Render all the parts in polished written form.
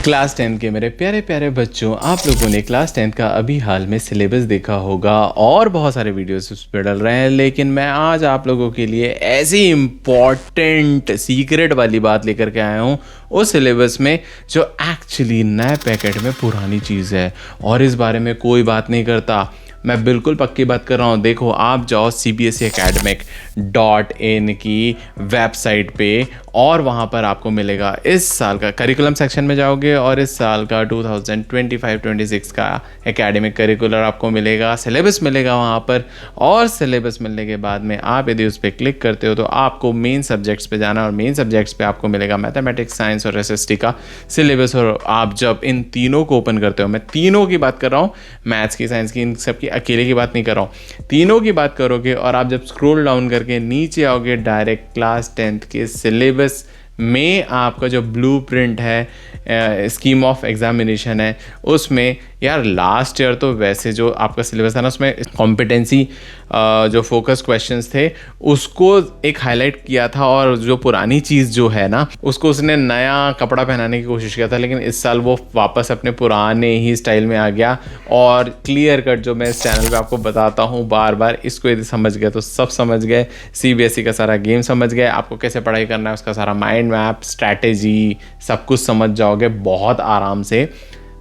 Class 10 के मेरे प्यारे प्यारे बच्चों, आप लोगों ने क्लास 10 का अभी हाल में सिलेबस देखा होगा और बहुत सारे वीडियोस उस पर डल रहे हैं। लेकिन मैं आज आप लोगों के लिए ऐसी इम्पॉर्टेंट सीक्रेट वाली बात लेकर के आया हूँ उस सिलेबस में जो एक्चुअली नए पैकेट में पुरानी चीज़ है और इस बारे में कोई बात नहीं करता। मैं बिल्कुल पक्की बात कर रहा हूँ। देखो, आप जाओ cbseacademic.in की वेबसाइट पे और वहाँ पर आपको मिलेगा इस साल का करिकुलम सेक्शन में जाओगे और इस साल का 2025-26 का एकेडमिक करिकुलर आपको मिलेगा, सिलेबस मिलेगा वहाँ पर। और सिलेबस मिलने के बाद में आप यदि उस पर क्लिक करते हो तो आपको मेन सब्जेक्ट्स पे जाना और मेन सब्जेक्ट्स पे आपको मिलेगा मैथमेटिक्स, साइंस और एसएसटी का सिलेबस। और आप जब इन तीनों को ओपन करते हो, मैं तीनों की बात कर रहा हूँ, मैथ्स की, साइंस की, इन सब की अकेले की बात नहीं कर रहा हूँ, तीनों की बात करोगे और आप जब स्क्रॉल डाउन करके नीचे आओगे डायरेक्ट क्लास 10th के सिलेबस में आपका जो ब्लूप्रिंट है, स्कीम ऑफ एग्जामिनेशन है, उसमें यार लास्ट ईयर तो वैसे जो आपका सिलेबस था ना उसमें कॉम्पिटेंसी जो फोकस क्वेश्चंस थे उसको एक हाईलाइट किया था और जो पुरानी चीज़ जो है ना उसको उसने नया कपड़ा पहनाने की कोशिश किया था। लेकिन इस साल वो वापस अपने पुराने ही स्टाइल में आ गया और क्लियर कट जो मैं इस चैनल पे आपको बताता हूँ बार बार, इसको यदि समझ गए तो सब समझ गए। सीबीएसई का सारा गेम समझ गए, आपको कैसे पढ़ाई करना है उसका सारा माइंड मैप, स्ट्रैटेजी सब कुछ समझ जाओगे बहुत आराम से।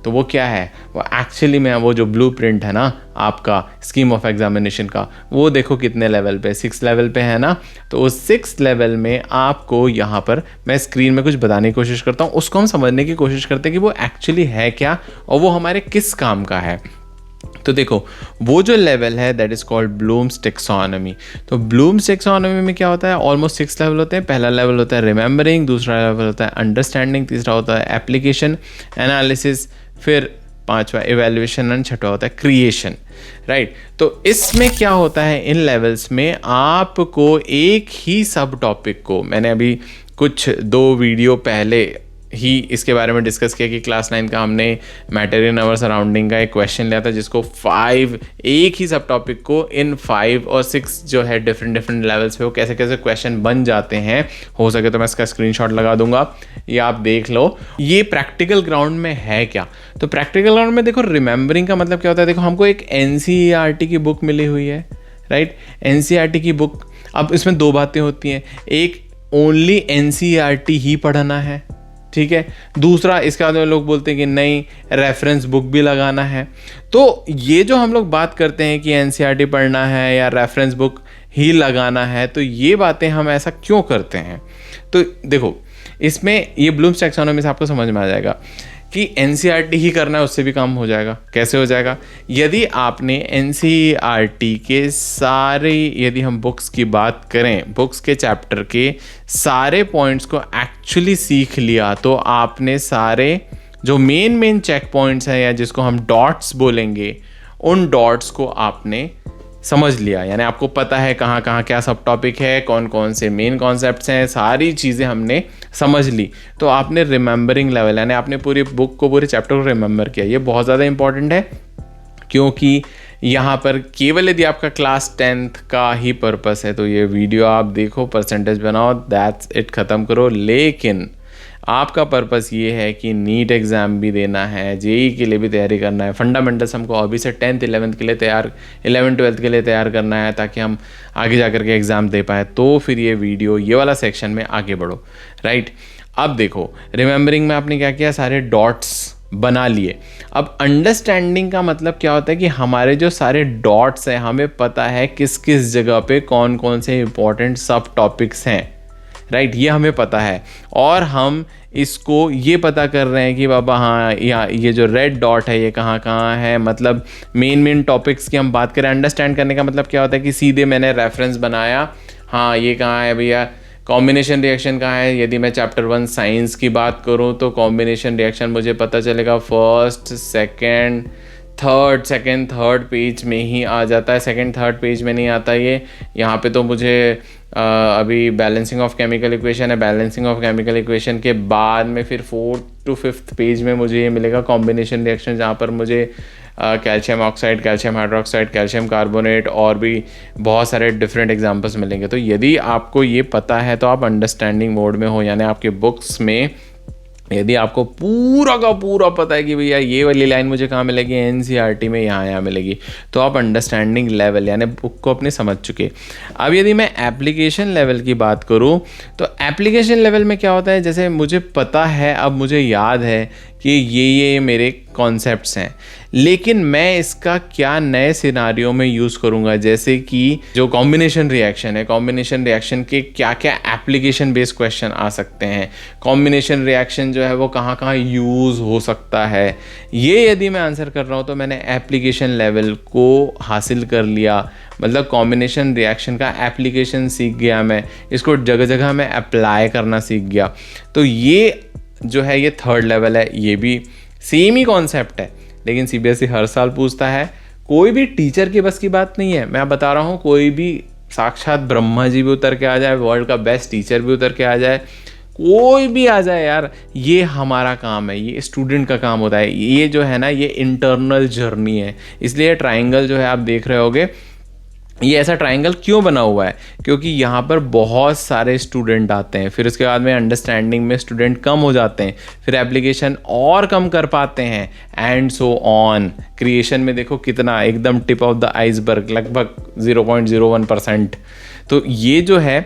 तो वो क्या है, वो एक्चुअली में वो जो ब्लूप्रिंट है ना आपका स्कीम ऑफ एग्जामिनेशन का, वो देखो कितने लेवल पे, 6 लेवल पे है ना। तो उस 6 लेवल में आपको यहाँ पर मैं स्क्रीन में कुछ बताने की कोशिश करता हूँ, उसको हम समझने की कोशिश करते हैं कि वो एक्चुअली है क्या और वो हमारे किस काम का है। तो देखो, वो जो लेवल है that is called blooms taxonomy. तो ब्लूम्स टेक्सोनॉमी में क्या होता है, ऑलमोस्ट 6 लेवल होते हैं। पहला लेवल होता है रिमेंबरिंग, दूसरा लेवल होता है अंडरस्टैंडिंग, तीसरा होता है एप्लीकेशन एनालिसिस, फिर पांचवा इवैल्यूएशन एंड छठवा होता है क्रिएशन, राइट। तो इसमें क्या होता है, इन लेवल्स में आपको एक ही सब टॉपिक को, मैंने अभी कुछ 2 वीडियो पहले ही इसके बारे में डिस्कस किया कि क्लास 9 का हमने मैटर इन आवर सराउंडिंग का एक क्वेश्चन लिया था जिसको 5 एक ही सब टॉपिक को इन 5 और 6 जो है डिफरेंट लेवल्स पे वो कैसे कैसे क्वेश्चन बन जाते हैं। हो सके तो मैं इसका स्क्रीनशॉट लगा दूंगा, ये आप देख लो। ये प्रैक्टिकल ग्राउंड में है क्या, तो प्रैक्टिकल ग्राउंड में देखो रिमेंबरिंग का मतलब क्या होता है। देखो, हमको एक एनसीईआरटी की बुक मिली हुई है, राइट, एनसीईआरटी की बुक। अब इसमें 2 बातें होती हैं, एक ओनली एनसीईआरटी ही पढ़ना है, ठीक है, दूसरा इसके बाद में लोग बोलते हैं कि नहीं रेफरेंस बुक भी लगाना है। तो ये जो हम लोग बात करते हैं कि एनसीईआरटी पढ़ना है या रेफरेंस बुक ही लगाना है, तो ये बातें हम ऐसा क्यों करते हैं। तो देखो, इसमें ये ब्लूम्स टैक्सोनॉमी से आपको समझ में आ जाएगा कि एनसीईआरटी ही करना है, उससे भी काम हो जाएगा। कैसे हो जाएगा, यदि आपने एनसीईआरटी के सारे, यदि हम बुक्स की बात करें, बुक्स के चैप्टर के सारे पॉइंट्स को एक्चुअली सीख लिया, तो आपने सारे जो मेन चेक पॉइंट्स हैं या जिसको हम डॉट्स बोलेंगे, उन डॉट्स को आपने समझ लिया। यानी आपको पता है कहाँ कहाँ क्या सब टॉपिक है, कौन कौन से मेन कॉन्सेप्ट्स हैं, सारी चीज़ें हमने समझ ली। तो आपने रिमेंबरिंग लेवल, यानी आपने पूरी बुक को, पूरे चैप्टर को रिमेंबर किया। ये बहुत ज़्यादा इंपॉर्टेंट है क्योंकि यहाँ पर केवल यदि आपका क्लास 10th का ही पर्पस है तो ये वीडियो आप देखो, परसेंटेज बनाओ, दैट्स इट, ख़त्म करो। लेकिन आपका पर्पस ये है कि नीट एग्ज़ाम भी देना है, जेई के लिए भी तैयारी करना है, फंडामेंटल्स हमको अभी से 10th 11th के लिए 11 12th के लिए तैयार करना है ताकि हम आगे जा कर के एग्ज़ाम दे पाए। तो फिर ये वीडियो, ये वाला सेक्शन में आगे बढ़ो, राइट। अब देखो, रिमेंबरिंग में आपने क्या किया, सारे डॉट्स बना लिए। अब अंडरस्टैंडिंग का मतलब क्या होता है कि हमारे जो सारे डॉट्स हैं, हमें पता है किस किस जगह पे कौन कौन से इंपॉर्टेंट सब टॉपिक्स हैं, राइट, ये हमें पता है। और हम इसको ये पता कर रहे हैं कि बाबा हाँ, यहाँ ये जो रेड डॉट है ये कहाँ कहाँ है, मतलब मेन टॉपिक्स की हम बात करें। अंडरस्टैंड करने का मतलब क्या होता है कि सीधे मैंने रेफरेंस बनाया, हाँ ये कहाँ है भैया, कॉम्बिनेशन रिएक्शन कहाँ है। यदि मैं चैप्टर 1 साइंस की बात करूँ तो कॉम्बिनेशन रिएक्शन मुझे पता चलेगा फर्स्ट सेकेंड थर्ड पेज में ही आ जाता है, सेकेंड थर्ड पेज में नहीं आता ये। यहाँ पे तो मुझे अभी बैलेंसिंग ऑफ केमिकल इक्वेशन है, बैलेंसिंग ऑफ केमिकल इक्वेशन के बाद में फिर 4th to 5th पेज में मुझे ये मिलेगा कॉम्बिनेशन रिएक्शन, जहाँ पर मुझे calcium oxide, calcium hydroxide, calcium carbonate और भी बहुत सारे डिफरेंट एग्जांपल्स मिलेंगे। तो यदि आपको ये पता है तो आप अंडरस्टैंडिंग मोड में हो, यानी आपके बुक्स में यदि आपको पूरा का पूरा पता है कि भैया ये वाली लाइन मुझे कहाँ मिलेगी, एनसीईआरटी में यहाँ मिलेगी, तो आप अंडरस्टैंडिंग लेवल यानी बुक को अपने समझ चुके। अब यदि मैं एप्लीकेशन लेवल की बात करूँ तो एप्लीकेशन लेवल में क्या होता है, जैसे मुझे पता है, अब मुझे याद है कि ये मेरे कॉन्सेप्ट्स हैं, लेकिन मैं इसका क्या नए सिनारियो में यूज़ करूँगा, जैसे कि जो कॉम्बिनेशन रिएक्शन है, कॉम्बिनेशन रिएक्शन के क्या क्या एप्लीकेशन बेस्ड क्वेश्चन आ सकते हैं, कॉम्बिनेशन रिएक्शन जो है वो कहाँ कहाँ यूज़ हो सकता है, ये यदि मैं आंसर कर रहा हूँ तो मैंने एप्लीकेशन लेवल को हासिल कर लिया। मतलब कॉम्बिनेशन रिएक्शन का एप्लीकेशन सीख गया, मैं इसको जगह जगह में अप्लाई करना सीख गया। तो ये जो है ये थर्ड लेवल है। ये भी सेम ही कॉन्सेप्ट है, लेकिन सीबीएसई हर साल पूछता है। कोई भी टीचर की बस की बात नहीं है, मैं बता रहा हूँ, कोई भी साक्षात ब्रह्मा जी भी उतर के आ जाए, वर्ल्ड का बेस्ट टीचर भी उतर के आ जाए, कोई भी आ जाए यार, ये हमारा काम है, ये स्टूडेंट का काम होता है। ये जो है ना, ये इंटरनल जर्नी है। इसलिए ट्राइंगल जो है आप देख रहे होगे, ये ऐसा ट्राइंगल क्यों बना हुआ है, क्योंकि यहाँ पर बहुत सारे स्टूडेंट आते हैं, फिर उसके बाद में अंडरस्टैंडिंग में स्टूडेंट कम हो जाते हैं, फिर एप्लीकेशन और कम कर पाते हैं, एंड सो ऑन। क्रिएशन में देखो कितना एकदम टिप ऑफ द आइसबर्ग, लगभग 0.01%। तो ये जो है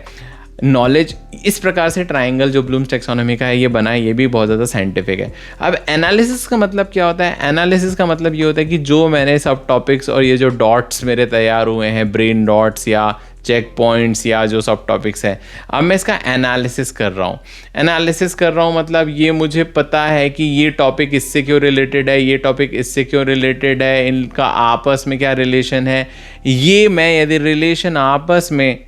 नॉलेज, इस प्रकार से ट्राइंगल जो ब्लूम्स टैक्सोनॉमी का है ये बना है, ये भी बहुत ज़्यादा साइंटिफिक है। अब एनालिसिस का मतलब क्या होता है? एनालिसिस का मतलब ये होता है कि जो मैंने सब टॉपिक्स और ये जो डॉट्स मेरे तैयार हुए हैं, ब्रेन डॉट्स या चेक पॉइंट्स या जो सब टॉपिक्स हैं, अब मैं इसका एनालिसिस कर रहा हूँ। एनालिसिस कर रहा हूँ मतलब ये मुझे पता है कि ये टॉपिक इससे क्यों रिलेटेड है, ये टॉपिक इससे क्यों रिलेटेड है, इनका आपस में क्या रिलेशन है। ये मैं यदि रिलेशन आपस में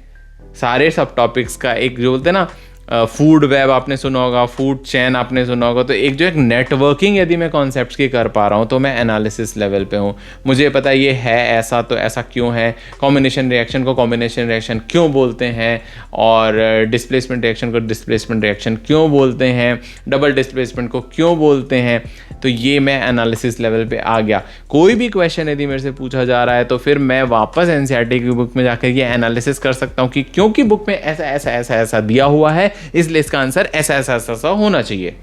सारे सब टॉपिक्स का, एक जो बोलते हैं ना फूड वेब आपने सुना होगा, फूड चेन आपने सुना होगा, तो एक जो एक नेटवर्किंग यदि मैं कॉन्सेप्ट्स की कर पा रहा हूँ तो मैं एनालिसिस लेवल पे हूँ। मुझे पता ये है ऐसा, तो ऐसा क्यों है, कॉम्बिनेशन रिएक्शन को कॉम्बिनेशन रिएक्शन क्यों बोलते हैं, और डिस्प्लेसमेंट रिएक्शन को डिस्प्लेसमेंट रिएक्शन क्यों बोलते हैं, डबल डिस्प्लेसमेंट को क्यों बोलते हैं। तो ये मैं एनालिसिस लेवल पे आ गया। कोई भी क्वेश्चन यदि मेरे से पूछा जा रहा है तो फिर मैं वापस एनसीईआरटी की बुक में जाकर ये एनालिसिस कर सकता हूँ कि क्योंकि बुक में ऐसा ऐसा ऐसा ऐसा दिया हुआ है, इसलिए इसका आंसर ऐसा ऐसा ऐसा ऐसा होना चाहिए।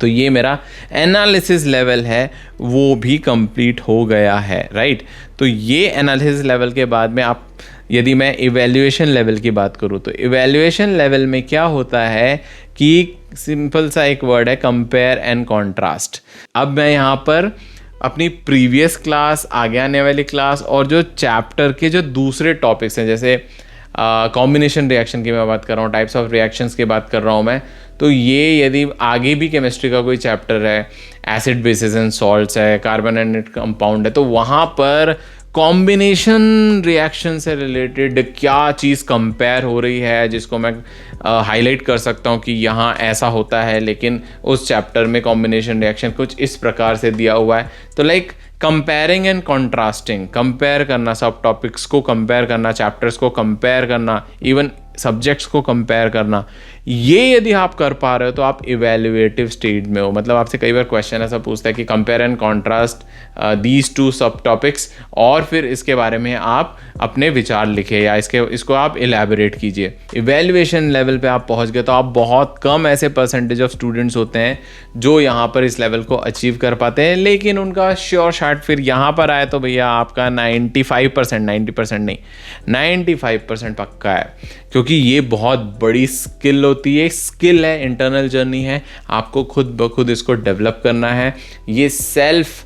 तो ये मेरा एनालिसिस लेवल है, वो भी कंप्लीट हो गया है, राइट। तो ये एनालिसिस लेवल के बाद में आप, यदि मैं इवैल्यूएशन लेवल की बात करूँ तो इवैल्यूएशन लेवल में क्या होता है कि सिंपल सा एक वर्ड है, कंपेयर एंड कॉन्ट्रास्ट। अब मैं यहाँ पर अपनी प्रीवियस क्लास, आगे आने वाली क्लास और जो चैप्टर के जो दूसरे टॉपिक्स हैं, जैसे कॉम्बिनेशन रिएक्शन की मैं बात कर रहा हूँ, टाइप्स ऑफ रिएक्शंस की बात कर रहा हूँ मैं, तो ये यदि आगे भी केमिस्ट्री का कोई चैप्टर है, एसिड बेसिस एंड सॉल्ट्स है, कार्बन एंड कंपाउंड है, तो वहाँ पर कॉम्बिनेशन रिएक्शन से रिलेटेड क्या चीज़ कंपेयर हो रही है, जिसको मैं हाईलाइट कर सकता हूँ कि यहाँ ऐसा होता है, लेकिन उस चैप्टर में कॉम्बिनेशन रिएक्शन कुछ इस प्रकार से दिया हुआ है। तो like comparing and contrasting, compare करना, सब टॉपिक्स को कंपेयर करना, चैप्टर्स को कंपेयर करना, इवन सब्जेक्ट्स को कंपेयर करना, ये यदि आप कर पा रहे हो तो आप इवैल्यूएटिव स्टेज में हो। मतलब आपसे कई बार क्वेश्चन ऐसा पूछता है कि compare and contrast these two सब टॉपिक्स, और फिर इसके बारे में आप अपने विचार लिखे या इसको आप इलेबोरेट कीजिए। इवैल्यूएशन लेवल पे आप पहुंच गए तो आप, बहुत कम ऐसे परसेंटेज ऑफ स्टूडेंट्स होते हैं जो यहाँ पर इस लेवल को अचीव कर पाते हैं, लेकिन उनका श्योर शॉट फिर यहाँ पर आए तो भैया आपका 95%, 90% नहीं, 95% पक्का है, क्योंकि ये बहुत बड़ी स्किल होती है, स्किल है, इंटरनल जर्नी है, आपको खुद ब खुद इसको डेवलप करना है। ये सेल्फ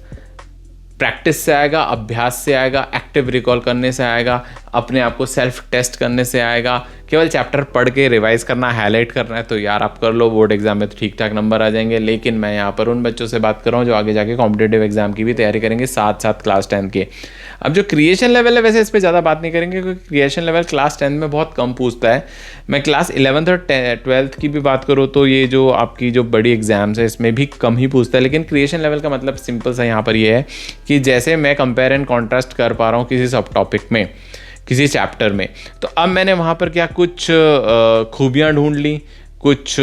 प्रैक्टिस से आएगा, अभ्यास से आएगा, एक्टिव रिकॉल करने से आएगा, अपने आप को सेल्फ टेस्ट करने से आएगा। केवल चैप्टर पढ़ के रिवाइज करना, हाईलाइट करना है तो यार आप कर लो, बोर्ड एग्जाम में तो ठीक ठाक नंबर आ जाएंगे। लेकिन मैं यहाँ पर उन बच्चों से बात कर रहा हूँ जो आगे जाके कॉम्पिटेटिव एग्जाम की भी तैयारी करेंगे, साथ साथ क्लास 10 के। अब जो क्रिएशन लेवल है, वैसे इस पर ज़्यादा बात नहीं करेंगे क्योंकि क्रिएशन लेवल क्लास 10 में बहुत कम पूछता है। मैं क्लास 11th और 12th की भी बात करूँ तो ये जो आपकी जो बड़ी एग्जाम्स है इसमें भी कम ही पूछता है। लेकिन क्रिएशन लेवल का मतलब सिंपल सा यहाँ पर ये है कि जैसे मैं कंपेयर एंड कॉन्ट्रास्ट कर पा रहा हूँ किसी सब टॉपिक में, किसी चैप्टर में, तो अब मैंने वहाँ पर क्या कुछ खूबियाँ ढूंढ ली, कुछ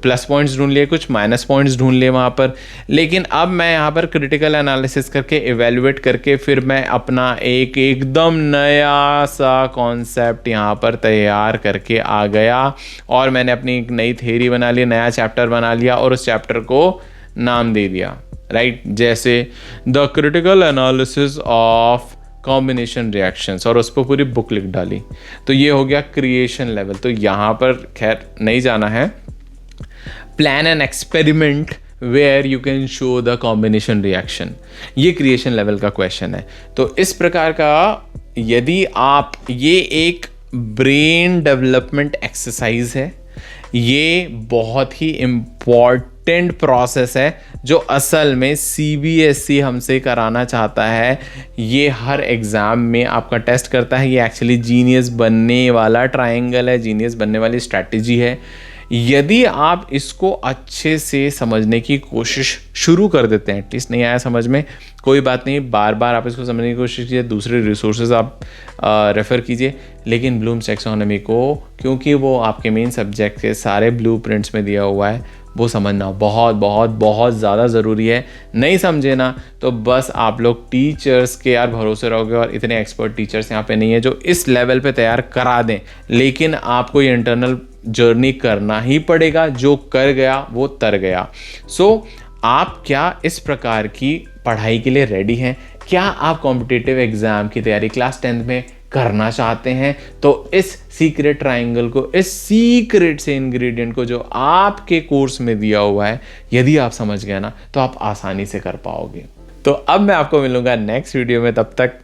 प्लस पॉइंट्स ढूंढ लिए, कुछ माइनस पॉइंट्स ढूंढ लिए वहाँ पर। लेकिन अब मैं यहाँ पर क्रिटिकल एनालिसिस करके इवेल्युएट करके फिर मैं अपना एक एकदम नया सा कॉन्सेप्ट यहाँ पर तैयार करके आ गया और मैंने अपनी एक नई थ्योरी बना ली, नया चैप्टर बना लिया और उस चैप्टर को नाम दे दिया, राइट, जैसे the critical analysis of combination reactions, और उस पर पूरी बुक लिख डाली। तो ये हो गया क्रिएशन लेवल। तो यहाँ पर खैर नहीं जाना है, plan an experiment where you can show the combination reaction, ये क्रिएशन लेवल का क्वेश्चन है। तो इस प्रकार का यदि आप, ये एक ब्रेन डेवलपमेंट एक्सरसाइज है, ये बहुत ही इम्पॉर्टेंट प्रोसेस है जो असल में CBSE हमसे कराना चाहता है। ये हर एग्ज़ाम में आपका टेस्ट करता है। ये एक्चुअली जीनियस बनने वाला ट्रायंगल है, जीनियस बनने वाली स्ट्रैटेजी है। यदि आप इसको अच्छे से समझने की कोशिश शुरू कर देते हैं, एटलीस्ट नहीं आया समझ में, कोई बात नहीं, बार बार आप इसको समझने की कोशिश कीजिए, दूसरे रिसोर्सेज आप रेफ़र कीजिए। लेकिन ब्लूम्स टैक्सोनॉमी को, क्योंकि वो आपके मेन सब्जेक्ट के सारे ब्लूप्रिंट्स में दिया हुआ है, वो समझना बहुत बहुत बहुत ज़्यादा ज़रूरी है। नहीं समझे ना तो बस आप लोग टीचर्स के यार भरोसे रहोगे, और इतने एक्सपर्ट टीचर्स यहाँ पे नहीं है जो इस लेवल पे तैयार करा दें। लेकिन आपको ये इंटरनल जर्नी करना ही पड़ेगा, जो कर गया वो तर गया। सो आप क्या इस प्रकार की पढ़ाई के लिए रेडी हैं? क्या आप कॉम्पिटिटिव एग्ज़ाम की तैयारी क्लास 10th में करना चाहते हैं? तो इस सीक्रेट ट्रायंगल को, इस सीक्रेट से इंग्रेडिएंट को जो आपके कोर्स में दिया हुआ है, यदि आप समझ गए ना तो आप आसानी से कर पाओगे। तो अब मैं आपको मिलूंगा नेक्स्ट वीडियो में, तब तक